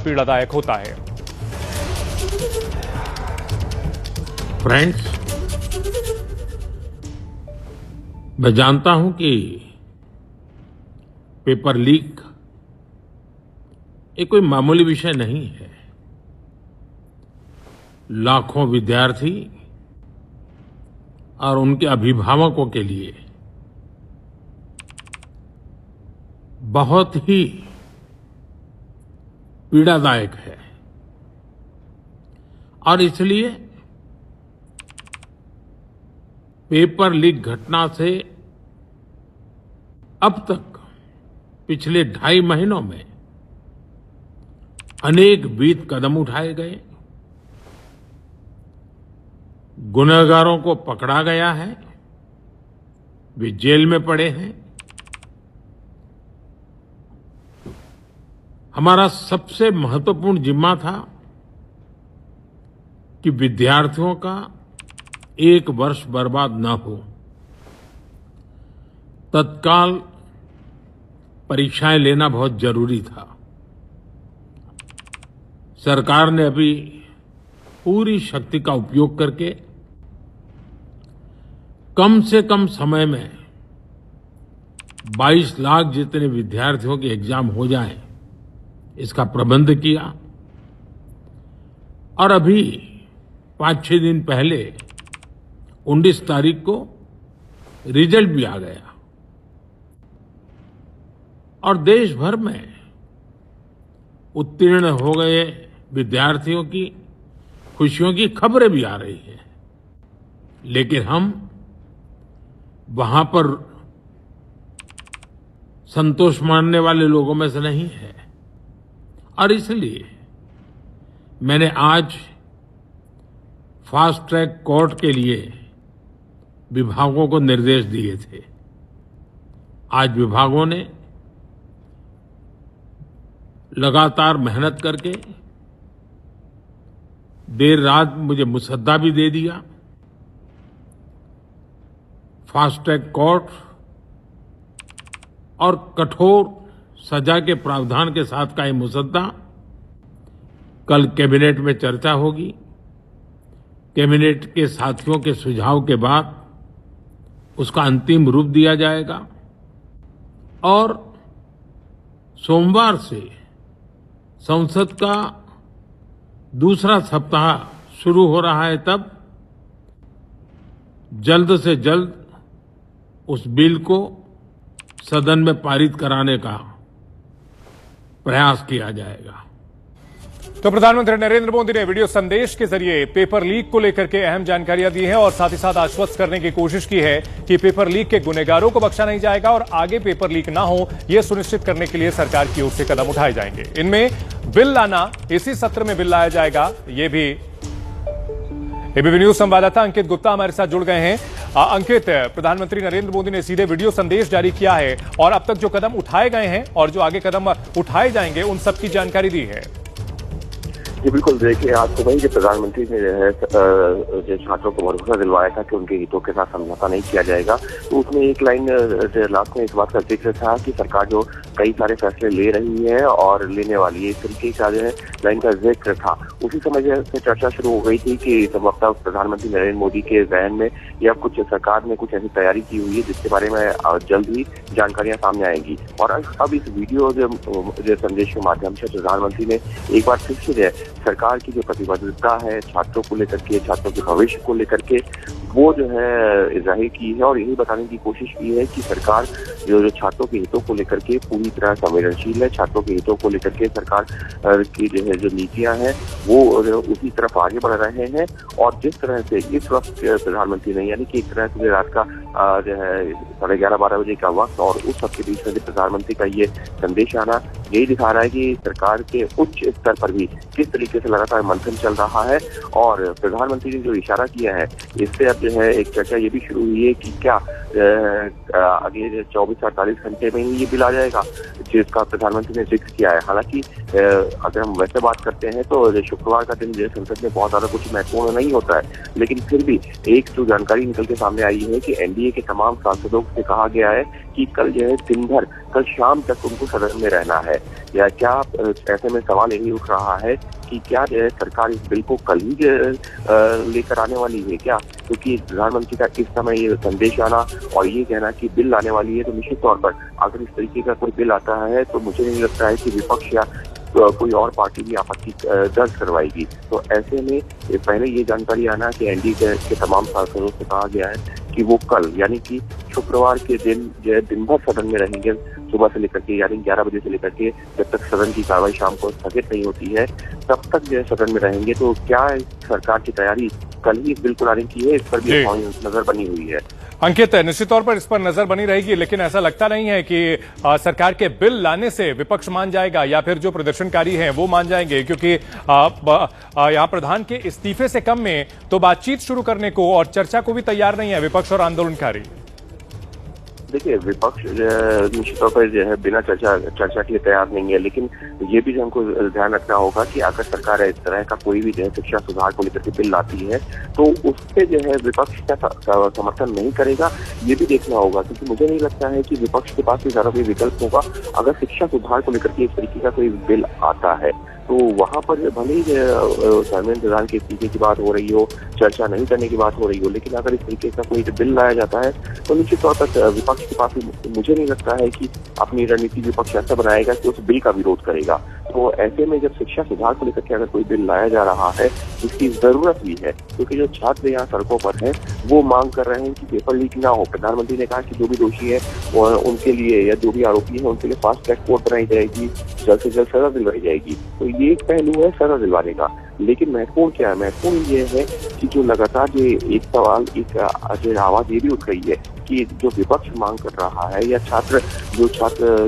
पीड़ादायक होता है। फ्रेंड्स, मैं जानता हूं कि पेपर लीक ये कोई मामूली विषय नहीं है। लाखों विद्यार्थी और उनके अभिभावकों के लिए बहुत ही पीड़ादायक है और इसलिए पेपर लीक घटना से अब तक पिछले 2.5 महीनों में अनेक विध कदम उठाए गए, गुनहगारों को पकड़ा गया है, वे जेल में पड़े हैं। हमारा सबसे महत्वपूर्ण जिम्मा था कि विद्यार्थियों का 1 वर्ष बर्बाद न हो। तत्काल परीक्षाएं लेना बहुत जरूरी था। सरकार ने अभी पूरी शक्ति का उपयोग करके कम से कम समय में 22 लाख जितने विद्यार्थियों के एग्जाम हो जाएं, इसका प्रबंध किया और अभी 5-6 दिन पहले 19 तारीख को रिजल्ट भी आ गया और देश भर में उत्तीर्ण हो गए विद्यार्थियों की खुशियों की खबरें भी आ रही हैं। लेकिन हम वहां पर संतोष मानने वाले लोगों में से नहीं है और इसलिए मैंने आज फास्ट ट्रैक कोर्ट के लिए विभागों को निर्देश दिए थे। आज विभागों ने लगातार मेहनत करके देर रात मुझे मुसद्दा भी दे दिया। फास्ट ट्रैक कोर्ट और कठोर सजा के प्रावधान के साथ का ये मुसद्दा कल कैबिनेट में चर्चा होगी। कैबिनेट के साथियों के सुझाव के बाद उसका अंतिम रूप दिया जाएगा और सोमवार से संसद का दूसरा सप्ताह शुरू हो रहा है। तब जल्द से जल्द उस बिल को सदन में पारित कराने का प्रयास किया जाएगा। तो प्रधानमंत्री नरेंद्र मोदी ने वीडियो संदेश के जरिए पेपर लीक को लेकर के अहम जानकारियां दी हैं और साथ ही साथ आश्वस्त करने की कोशिश की है कि पेपर लीक के गुनहगारों को बख्शा नहीं जाएगा और आगे पेपर लीक ना हो, यह सुनिश्चित करने के लिए सरकार की ओर से कदम उठाए जाएंगे। इनमें बिल लाना, इसी सत्र में बिल लाया जाएगा। ये भी एबीपी न्यूज संवाददाता अंकित गुप्ता हमारे साथ जुड़ गए हैं। अंकित, प्रधानमंत्री नरेंद्र मोदी ने सीधे वीडियो संदेश जारी किया है और अब तक जो कदम उठाए गए हैं और जो आगे कदम उठाए जाएंगे उन सब की जानकारी दी है। जी बिल्कुल, देखिए आपको वही कि प्रधानमंत्री ने जो छात्रों को भरोसा दिलवाया था कि उनके हितों के साथ समझौता नहीं किया जाएगा, तो उसमें एक लाइन लास्ट में इस बात का जिक्र था कि सरकार जो कई सारे फैसले ले रही है और लेने वाली है, इस तरीके का जो है लाइन का जिक्र था। उसी समय से चर्चा शुरू हो गई थी कि संभवतः प्रधानमंत्री नरेंद्र मोदी के जहन में या कुछ सरकार ने कुछ ऐसी तैयारी की हुई है जिसके बारे में जल्द ही जानकारियां सामने आएंगी। और अब इस वीडियो जो संदेश के माध्यम से प्रधानमंत्री ने एक बार फिर से सरकार की जो प्रतिबद्धता है छात्रों को लेकर के, छात्रों के भविष्य को लेकर के, वो जो है जाहिर की है और यही बताने की कोशिश की है कि सरकार जो छात्रों के हितों को लेकर के पूरी तरह संवेदनशील है। छात्रों के हितों को लेकर के सरकार की जो नीतियां हैं वो उसी तरफ आगे बढ़ रहे हैं। और जिस तरह से इस वक्त प्रधानमंत्री ने, यानी कि एक तरह से रात का जो है 11:30-12 बजे का वक्त और उस वक्त के बीच में प्रधानमंत्री का ये संदेश आना यही दिखा रहा है कि सरकार के उच्च स्तर पर भी किस तरीके से लगातार मंथन चल रहा है। और प्रधानमंत्री ने जो इशारा किया है इससे अब जो है एक चर्चा ये भी शुरू हुई है कि क्या अगले 24-48 घंटे में ही ये बिल आ जाएगा, जिसका प्रधानमंत्री ने जिक्र किया है। हालांकि अगर हम वैसे बात करते हैं तो शुक्रवार का दिन जो संसद में बहुत ज्यादा कुछ महत्वपूर्ण नहीं होता है, लेकिन फिर भी एक जो जानकारी निकल के सामने आई है कि एनडीए के तमाम सांसदों से कहा गया है कि कल जो है दिन भर, कल शाम तक उनको सदन में रहना है, या क्या ऐसे में सवाल यही उठ रहा है कि क्या जो है सरकार इस बिल को कल ही लेकर आने वाली है क्या? क्योंकि प्रधानमंत्री का इस समय ये संदेश आना और ये कहना कि बिल लाने वाली है, तो निश्चित तौर पर अगर इस तरीके का कोई बिल आता है तो मुझे नहीं लगता है कि विपक्ष या कोई और पार्टी भी आपत्ति दर्ज करवाएगी। तो ऐसे में पहले ये जानकारी आना कि एनडीए के तमाम सांसदों से कहा गया है कि वो कल यानी कि शुक्रवार के दिन जो है दिन भर सदन में रहेंगे, सुबह से लेकर के यानी 11 बजे से लेकर के जब तक सदन की कार्रवाई शाम को स्थगित नहीं होती है तब तक जो है सदन में रहेंगे। तो क्या सरकार की तैयारी कल ही इस बिल को लाने की है, इस पर भी नजर बनी हुई है। अंकित, निश्चित तौर पर इस पर नजर बनी रहेगी, लेकिन ऐसा लगता नहीं है कि सरकार के बिल लाने से विपक्ष मान जाएगा या फिर जो प्रदर्शनकारी हैं वो मान जाएंगे, क्योंकि यहाँ प्रधान के इस्तीफे से कम में तो बातचीत शुरू करने को और चर्चा को भी तैयार नहीं है विपक्ष और आंदोलनकारी। देखिए, विपक्ष निश्चित तौर पर जो है बिना चर्चा के लिए तैयार नहीं है, लेकिन ये भी हमको ध्यान रखना होगा कि अगर सरकार इस तरह का कोई भी जो है शिक्षा सुधार को लेकर के बिल लाती है तो उस पे जो है विपक्ष का समर्थन नहीं करेगा, ये भी देखना होगा। क्योंकि मुझे नहीं लगता है कि विपक्ष के पास ज्यादा कोई विकल्प होगा। अगर शिक्षा सुधार को लेकर के इस तरीके का कोई बिल आता है तो वहां पर भले ही धर्मेंद्र प्रधान के इस्तीफे की बात हो रही हो, चर्चा नहीं करने की बात हो रही हो, लेकिन अगर इस तरीके का कोई बिल लाया जाता है तो निश्चित तौर पर विपक्ष के पास मुझे नहीं लगता है कि अपनी रणनीति विपक्ष ऐसा बनाएगा कि उस बिल का विरोध करेगा। तो ऐसे में जब शिक्षा सुधार को लेकर के अगर कोई बिल लाया जा रहा है जिसकी जरूरत भी है, क्योंकि जो छात्र यहाँ सड़कों पर हैं वो मांग कर रहे हैं कि पेपर लीक ना हो। प्रधानमंत्री ने कहा कि जो भी दोषी है उनके लिए या जो भी आरोपी है उनके लिए फास्ट ट्रैक कोर्ट बनाई जाएगी, जल्द से जल्द सजा दिलवाई जाएगी। तो ये एक पहलू है सजा दिलवाने का, लेकिन महत्वपूर्ण क्या है? महत्वपूर्ण ये है कि जो लगातार जो एक सवाल एक आवाज ये भी उठ रही है कि जो विपक्ष मांग कर रहा है या छात्र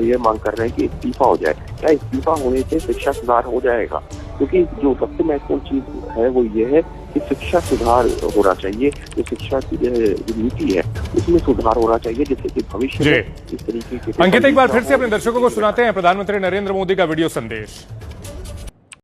ये मांग कर रहे हैं कि इस्तीफा हो जाए, क्या इस्तीफा होने से शिक्षा सुधार हो जाएगा? क्योंकि जो सबसे महत्वपूर्ण चीज है वो ये है कि शिक्षा सुधार होना चाहिए। जो शिक्षा की जो नीति है उसमें सुधार होना चाहिए जिससे कि भविष्य में इस तरीके के। अंकित, एक बार फिर से अपने दर्शकों को सुनाते हैं प्रधानमंत्री नरेंद्र मोदी का वीडियो संदेश।